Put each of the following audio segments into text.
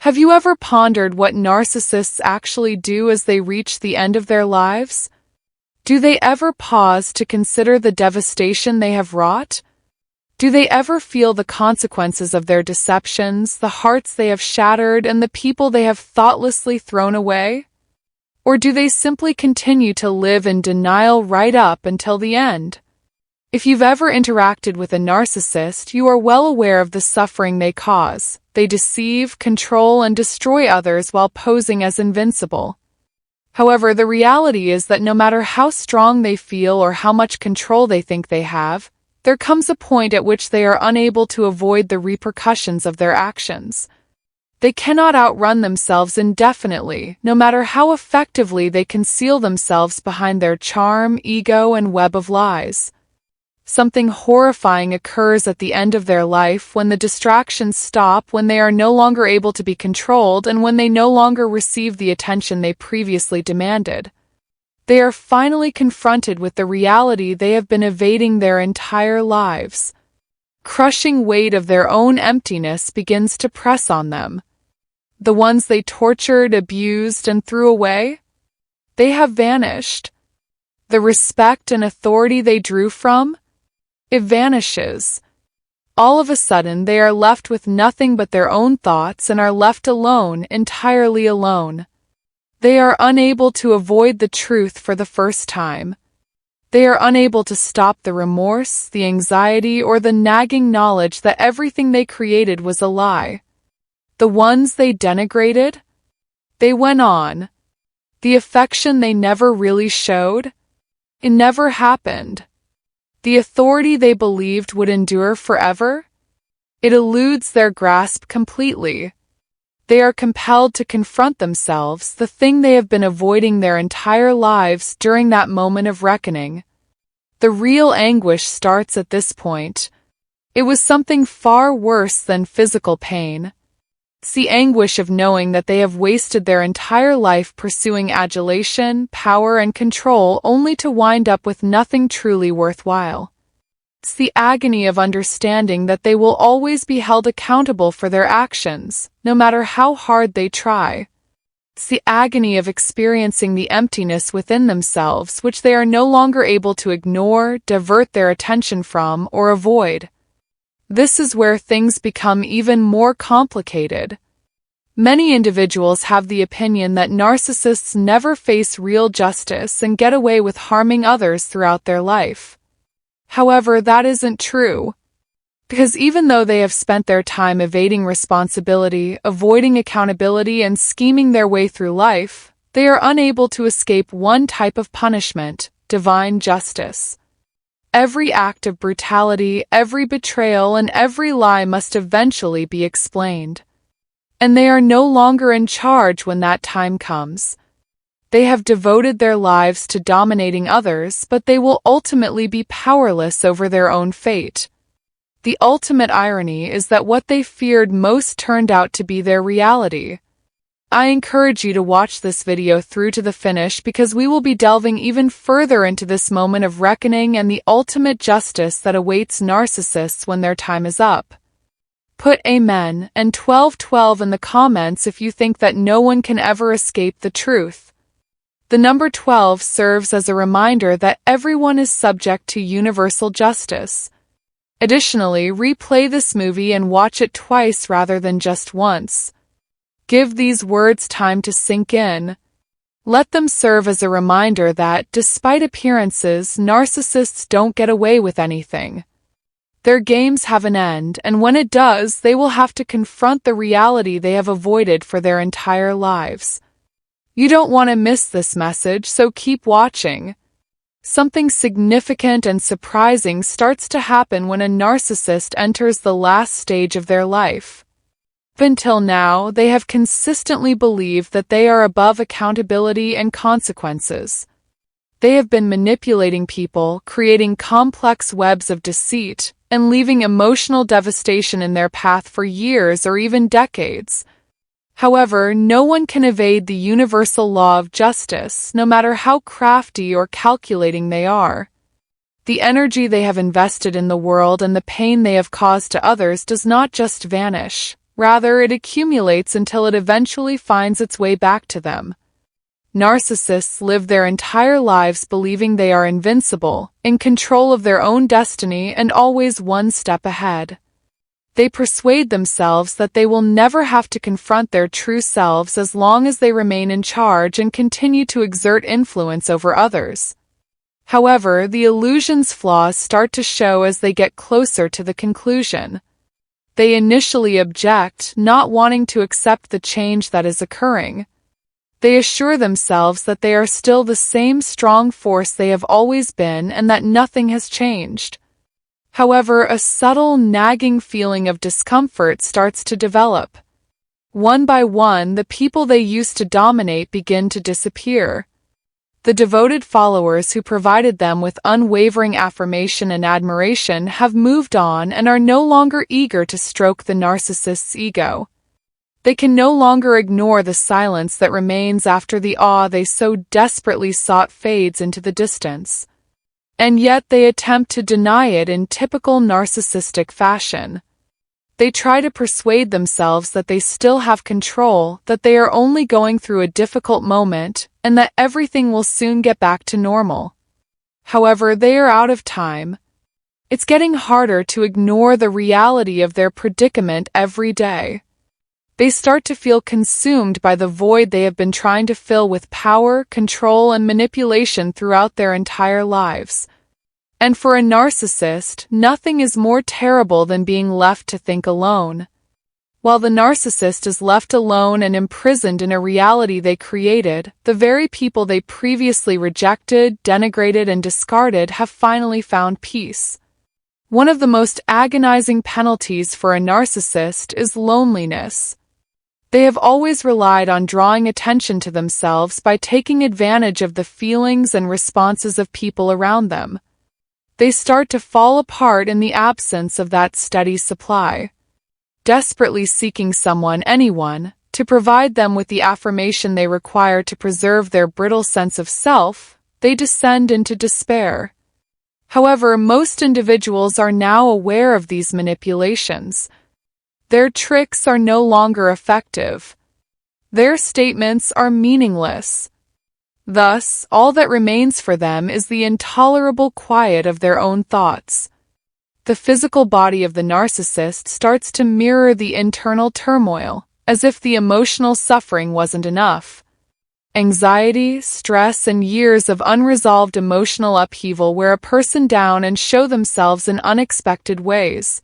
Have you ever pondered what narcissists actually do as they reach the end of their lives? Do they ever pause to consider the devastation they have wrought? Do they ever feel the consequences of their deceptions, the hearts they have shattered, and the people they have thoughtlessly thrown away? Or do they simply continue to live in denial right up until the end? If you've ever interacted with a narcissist, you are well aware of the suffering they cause. They deceive, control, and destroy others while posing as invincible. However, the reality is that no matter how strong they feel or how much control they think they have, there comes a point at which they are unable to avoid the repercussions of their actions. They cannot outrun themselves indefinitely, no matter how effectively they conceal themselves behind their charm, ego, and web of lies. Something horrifying occurs at the end of their life when the distractions stop, when they are no longer able to be controlled, and when they no longer receive the attention they previously demanded. They are finally confronted with the reality they have been evading their entire lives. Crushing weight of their own emptiness begins to press on them. The ones they tortured, abused, and threw away? They have vanished. The respect and authority they drew from? It vanishes. All of a sudden, they are left with nothing but their own thoughts and are left alone, entirely alone. They are unable to avoid the truth for the first time. They are unable to stop the remorse, the anxiety, or the nagging knowledge that everything they created was a lie. The ones they denigrated? They went on. The affection they never really showed? It never happened. The authority they believed would endure forever? It eludes their grasp completely. They are compelled to confront themselves, the thing they have been avoiding their entire lives, during that moment of reckoning. The real anguish starts at this point. It was something far worse than physical pain. It's the anguish of knowing that they have wasted their entire life pursuing adulation, power, and control only to wind up with nothing truly worthwhile. It's the agony of understanding that they will always be held accountable for their actions, no matter how hard they try. It's the agony of experiencing the emptiness within themselves, which they are no longer able to ignore, divert their attention from, or avoid. This is where things become even more complicated. Many individuals have the opinion that narcissists never face real justice and get away with harming others throughout their life. However, that isn't true. Because even though they have spent their time evading responsibility, avoiding accountability, and scheming their way through life, they are unable to escape one type of punishment: divine justice. Every act of brutality, every betrayal, and every lie must eventually be explained. And they are no longer in charge when that time comes. They have devoted their lives to dominating others, but they will ultimately be powerless over their own fate. The ultimate irony is that what they feared most turned out to be their reality. I encourage you to watch this video through to the finish, because we will be delving even further into this moment of reckoning and the ultimate justice that awaits narcissists when their time is up. Put Amen and 1212 in the comments if you think that no one can ever escape the truth. The number 12 serves as a reminder that everyone is subject to universal justice. Additionally, replay this movie and watch it twice rather than just once. Give these words time to sink in. Let them serve as a reminder that, despite appearances, narcissists don't get away with anything. Their games have an end, and when it does, they will have to confront the reality they have avoided for their entire lives. You don't want to miss this message, so keep watching. Something significant and surprising starts to happen when a narcissist enters the last stage of their life. Until now, they have consistently believed that they are above accountability and consequences. They have been manipulating people, creating complex webs of deceit, and leaving emotional devastation in their path for years or even decades. However, no one can evade the universal law of justice, no matter how crafty or calculating they are. The energy they have invested in the world and the pain they have caused to others does not just vanish. Rather, it accumulates until it eventually finds its way back to them. Narcissists live their entire lives believing they are invincible, in control of their own destiny and always one step ahead. They persuade themselves that they will never have to confront their true selves as long as they remain in charge and continue to exert influence over others. However, the illusion's flaws start to show as they get closer to the conclusion. They initially object, not wanting to accept the change that is occurring. They assure themselves that they are still the same strong force they have always been and that nothing has changed. However, a subtle, nagging feeling of discomfort starts to develop. One by one, the people they used to dominate begin to disappear. The devoted followers who provided them with unwavering affirmation and admiration have moved on and are no longer eager to stroke the narcissist's ego. They can no longer ignore the silence that remains after the awe they so desperately sought fades into the distance. And yet they attempt to deny it in typical narcissistic fashion. They try to persuade themselves that they still have control, that they are only going through a difficult moment, and that everything will soon get back to normal. However, they are out of time. It's getting harder to ignore the reality of their predicament every day. They start to feel consumed by the void they have been trying to fill with power, control, and manipulation throughout their entire lives. And for a narcissist, nothing is more terrible than being left to think alone. While the narcissist is left alone and imprisoned in a reality they created, the very people they previously rejected, denigrated, and discarded have finally found peace. One of the most agonizing penalties for a narcissist is loneliness. They have always relied on drawing attention to themselves by taking advantage of the feelings and responses of people around them. They start to fall apart in the absence of that steady supply. Desperately seeking anyone, to provide them with the affirmation they require to preserve their brittle sense of self, they descend into despair. However, most individuals are now aware of these manipulations. Their tricks are no longer effective. Their statements are meaningless. Thus, all that remains for them is the intolerable quiet of their own thoughts. The physical body of the narcissist starts to mirror the internal turmoil, as if the emotional suffering wasn't enough. Anxiety, stress, and years of unresolved emotional upheaval wear a person down and show themselves in unexpected ways.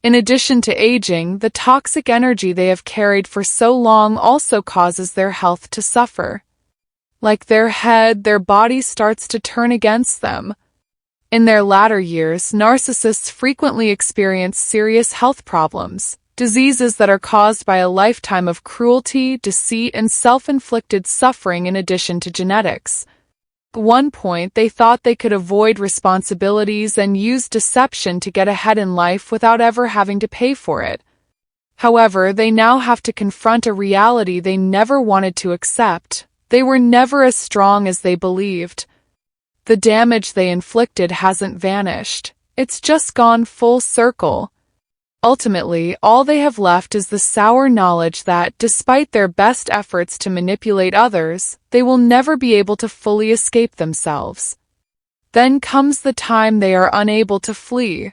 In addition to aging, the toxic energy they have carried for so long also causes their health to suffer. Like their head, their body starts to turn against them. In their latter years, narcissists frequently experience serious health problems, diseases that are caused by a lifetime of cruelty, deceit, and self-inflicted suffering in addition to genetics. At one point, they thought they could avoid responsibilities and use deception to get ahead in life without ever having to pay for it. However, they now have to confront a reality they never wanted to accept. They were never as strong as they believed. The damage they inflicted hasn't vanished. It's just gone full circle. Ultimately, all they have left is the sour knowledge that, despite their best efforts to manipulate others, they will never be able to fully escape themselves. Then comes the time they are unable to flee.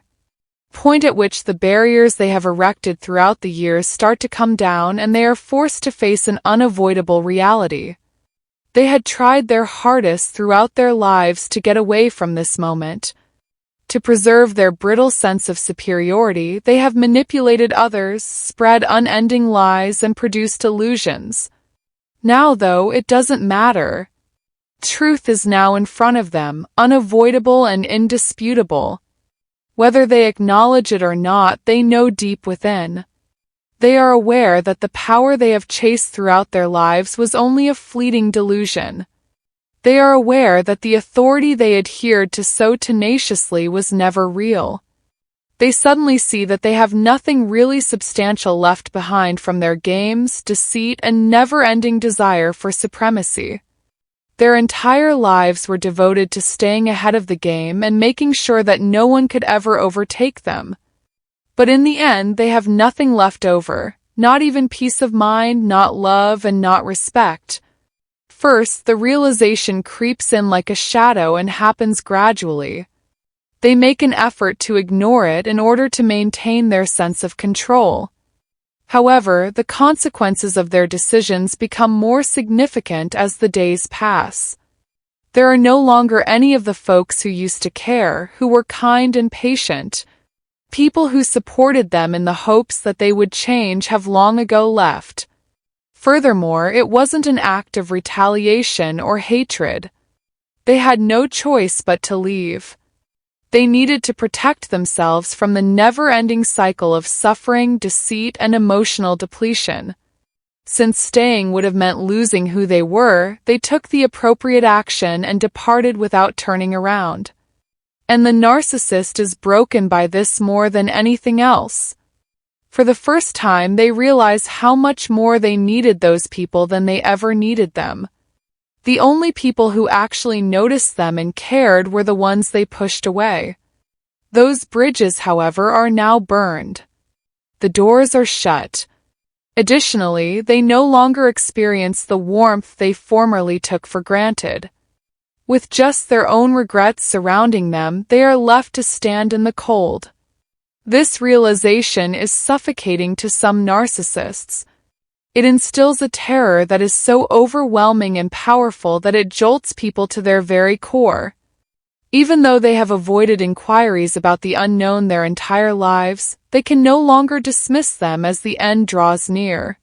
Point at which the barriers they have erected throughout the years start to come down and they are forced to face an unavoidable reality. They had tried their hardest throughout their lives to get away from this moment. To preserve their brittle sense of superiority, they have manipulated others, spread unending lies, and produced illusions. Now, though, it doesn't matter. Truth is now in front of them, unavoidable and indisputable. Whether they acknowledge it or not, they know deep within. They are aware that the power they have chased throughout their lives was only a fleeting delusion. They are aware that the authority they adhered to so tenaciously was never real. They suddenly see that they have nothing really substantial left behind from their games, deceit, and never-ending desire for supremacy. Their entire lives were devoted to staying ahead of the game and making sure that no one could ever overtake them. But in the end, they have nothing left over. not even peace of mind, not love, and not respect. First, the realization creeps in like a shadow and happens gradually. They make an effort to ignore it in order to maintain their sense of control. However, the consequences of their decisions become more significant as the days pass. There are no longer any of the folks who used to care, who were kind and patient. People who supported them in the hopes that they would change have long ago left. Furthermore, it wasn't an act of retaliation or hatred. They had no choice but to leave. They needed to protect themselves from the never-ending cycle of suffering, deceit, and emotional depletion. Since staying would have meant losing who they were, they took the appropriate action and departed without turning around. And the narcissist is broken by this more than anything else. For the first time, they realize how much more they needed those people than they ever needed them. The only people who actually noticed them and cared were the ones they pushed away. Those bridges, however, are now burned. The doors are shut. Additionally, they no longer experience the warmth they formerly took for granted. With just their own regrets surrounding them, they are left to stand in the cold. This realization is suffocating to some narcissists. It instills a terror that is so overwhelming and powerful that it jolts people to their very core. Even though they have avoided inquiries about the unknown their entire lives, they can no longer dismiss them as the end draws near.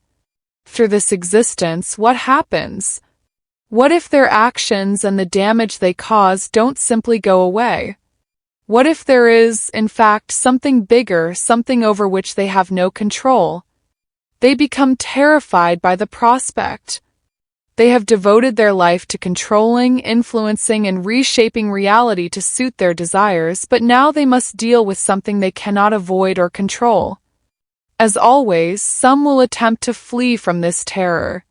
Through this existence, what happens? What if their actions and the damage they cause don't simply go away? What if there is, in fact, something bigger, something over which they have no control? They become terrified by the prospect. They have devoted their life to controlling, influencing, and reshaping reality to suit their desires, but now they must deal with something they cannot avoid or control. As always, some will attempt to flee from this terror.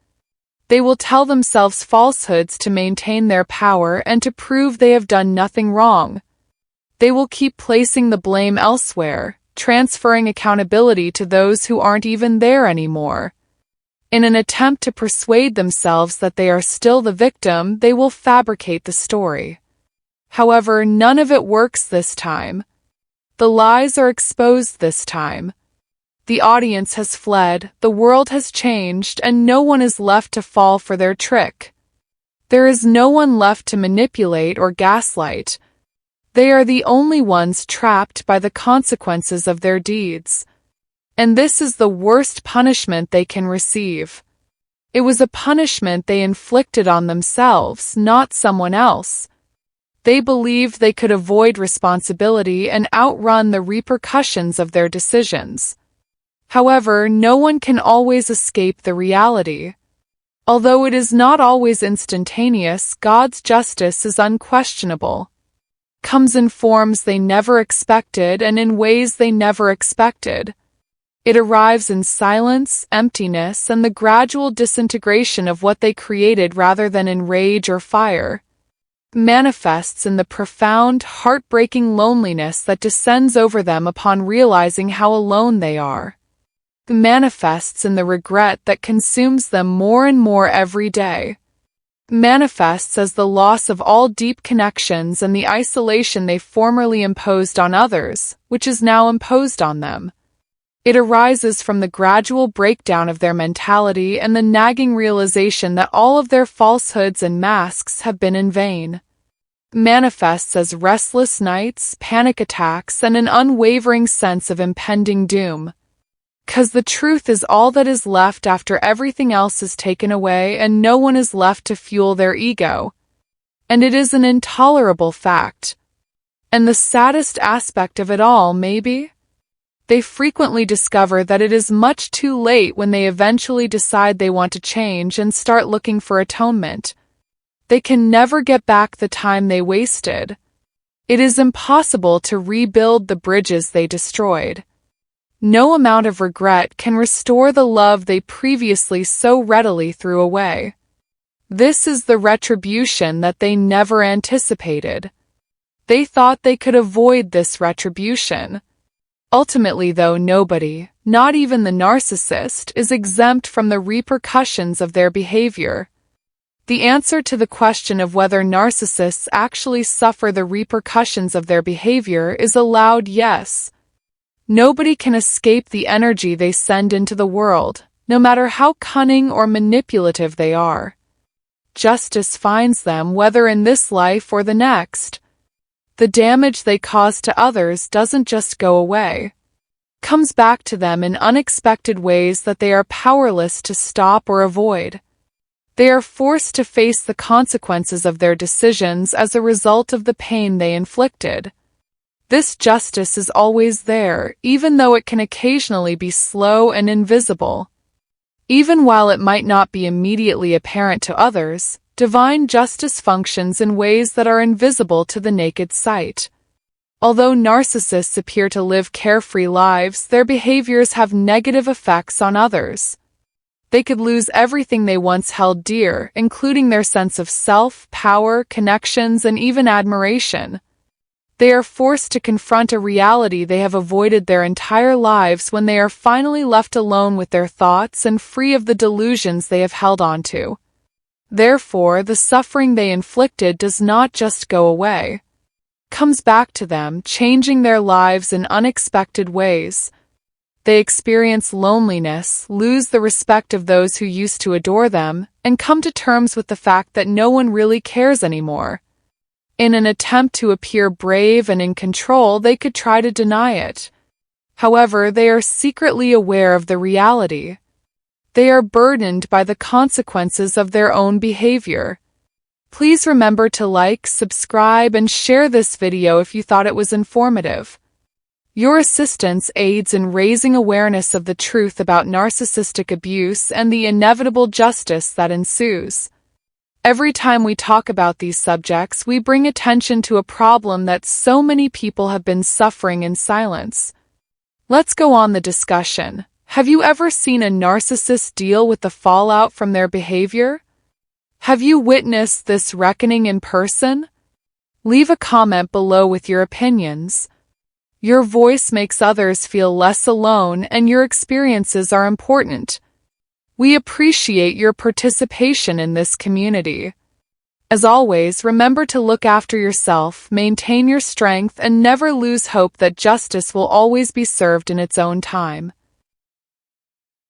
They will tell themselves falsehoods to maintain their power and to prove they have done nothing wrong. They will keep placing the blame elsewhere, transferring accountability to those who aren't even there anymore. In an attempt to persuade themselves that they are still the victim, they will fabricate the story. However, none of it works this time. The lies are exposed this time. The audience has fled, the world has changed, and no one is left to fall for their trick. There is no one left to manipulate or gaslight. They are the only ones trapped by the consequences of their deeds. And this is the worst punishment they can receive. It was a punishment they inflicted on themselves, not someone else. They believed they could avoid responsibility and outrun the repercussions of their decisions. However, no one can always escape the reality. Although it is not always instantaneous, God's justice is unquestionable. Comes in forms they never expected and in ways they never expected. It arrives in silence, emptiness, and the gradual disintegration of what they created rather than in rage or fire. Manifests in the profound, heartbreaking loneliness that descends over them upon realizing how alone they are. Manifests in the regret that consumes them more and more every day. Manifests as the loss of all deep connections and the isolation they formerly imposed on others, which is now imposed on them. It arises from the gradual breakdown of their mentality and the nagging realization that all of their falsehoods and masks have been in vain. Manifests as restless nights, panic attacks, and an unwavering sense of impending doom. 'Cause the truth is all that is left after everything else is taken away and no one is left to fuel their ego. And it is an intolerable fact. And the saddest aspect of it all, maybe? They frequently discover that it is much too late when they eventually decide they want to change and start looking for atonement. They can never get back the time they wasted. It is impossible to rebuild the bridges they destroyed. No amount of regret can restore the love they previously so readily threw away. This is the retribution that they never anticipated. They thought they could avoid this retribution. Ultimately, though, nobody, not even the narcissist, is exempt from the repercussions of their behavior. The answer to the question of whether narcissists actually suffer the repercussions of their behavior is a loud yes. Nobody can escape the energy they send into the world, no matter how cunning or manipulative they are. Justice finds them whether in this life or the next. The damage they cause to others doesn't just go away. It comes back to them in unexpected ways that they are powerless to stop or avoid. They are forced to face the consequences of their decisions as a result of the pain they inflicted. This justice is always there, even though it can occasionally be slow and invisible. Even while it might not be immediately apparent to others, divine justice functions in ways that are invisible to the naked sight. Although narcissists appear to live carefree lives, their behaviors have negative effects on others. They could lose everything they once held dear, including their sense of self, power, connections, and even admiration. They are forced to confront a reality they have avoided their entire lives when they are finally left alone with their thoughts and free of the delusions they have held onto. Therefore, the suffering they inflicted does not just go away. It comes back to them, changing their lives in unexpected ways. They experience loneliness, lose the respect of those who used to adore them, and come to terms with the fact that no one really cares anymore. In an attempt to appear brave and in control, they could try to deny it. However, they are secretly aware of the reality. They are burdened by the consequences of their own behavior. Please remember to like, subscribe, and share this video if you thought it was informative. Your assistance aids in raising awareness of the truth about narcissistic abuse and the inevitable justice that ensues. Every time we talk about these subjects, we bring attention to a problem that so many people have been suffering in silence. Let's go on the discussion. Have you ever seen a narcissist deal with the fallout from their behavior? Have you witnessed this reckoning in person? Leave a comment below with your opinions. Your voice makes others feel less alone, and your experiences are important. We appreciate your participation in this community. As always, remember to look after yourself, maintain your strength, and never lose hope that justice will always be served in its own time.